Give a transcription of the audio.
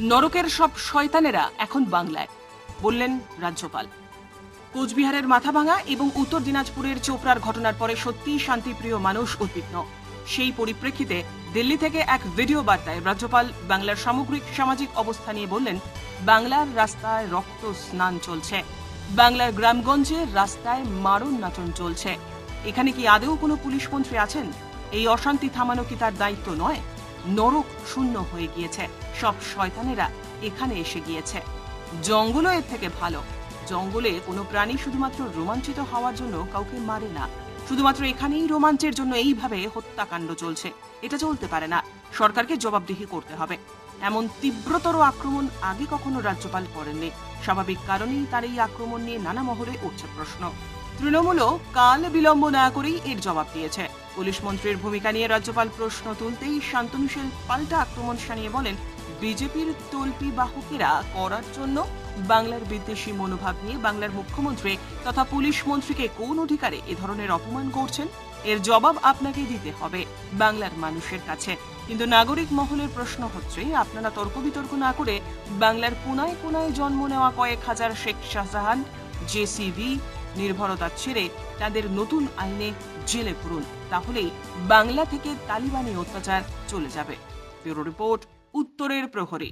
নরকের সব শয়তানেরা এখন বাংলায়, বললেন রাজ্যপাল। কোচবিহারের মাথাভাঙা এবং উত্তর দিনাজপুরের চোপড়ার ঘটনার পরে সত্যিই শান্তিপ্রিয় মানুষ উদ্বিগ্ন। সেই পরিপ্রেক্ষিতে দিল্লি থেকে এক ভিডিও বার্তায় রাজ্যপাল বাংলার সামগ্রিক সামাজিক অবস্থা নিয়ে বললেন, বাংলার রাস্তায় রক্ত স্নান চলছে, বাংলার গ্রামগঞ্জে রাস্তায় মারণ নাচন চলছে। এখানে কি আদৌ কোনো পুলিশ মন্ত্রী আছেন? এই অশান্তি থামানো কি তার দায়িত্ব নয়? নরক শূন্য হয়ে গিয়েছে, সব শয়তানেরা এখানে এসে গিয়েছে। জঙ্গলও এর থেকে ভালো। জঙ্গলে কোনো প্রাণী শুধুমাত্র রোমাঞ্চিত হওয়ার জন্য কাউকে মারে না। শুধুমাত্র এখানেই রোমাঞ্চের জন্য এইভাবে হত্যাকাণ্ড চলছে। এটা চলতে পারে না। সরকারকে জবাবদিহি করতে হবে। এমন তীব্রতর আক্রমণ আগে কখনো রাজ্যপাল করেননি। স্বাভাবিক কারণেই তার এই আক্রমণ নিয়ে নানা মহলে উঠছে প্রশ্ন। তৃণমূলও কাল বিলম্ব না করেই এর জবাব দিয়েছে। পুলিশ মন্ত্রীর ভূমিকা নিয়ে রাজ্যপাল প্রশ্ন তুলতেই শান্তনু সেন পাল্টা আক্রমণ শানিয়ে বলেন, বিজেপির তল্পি বাহকেরা করার জন্য বাংলার বিদ্বেষী মনোভাব নিয়ে বাংলার মুখ্যমন্ত্রী তথা পুলিশ মন্ত্রীকে কোন অধিকারে এ ধরনের অপমান করছেন? এর জবাব আপনাকে দিতে হবে বাংলার মানুষের কাছে। কিন্তু নাগরিক মহলের প্রশ্ন হচ্ছে, আপনারা তর্ক বিতর্ক না করে বাংলার কোনায় কোনায় জন্ম নেওয়া কয়েক হাজার শেখ শাহজাহান, জেসিবি নির্ভরতা ছেড়ে তাদের নতুন আইনে জেলে পুরুন। তাহলেই বাংলা থেকে তালিবানি অত্যাচার চলে যাবে। ব্যুরো রিপোর্ট, উত্তরের প্রহরী।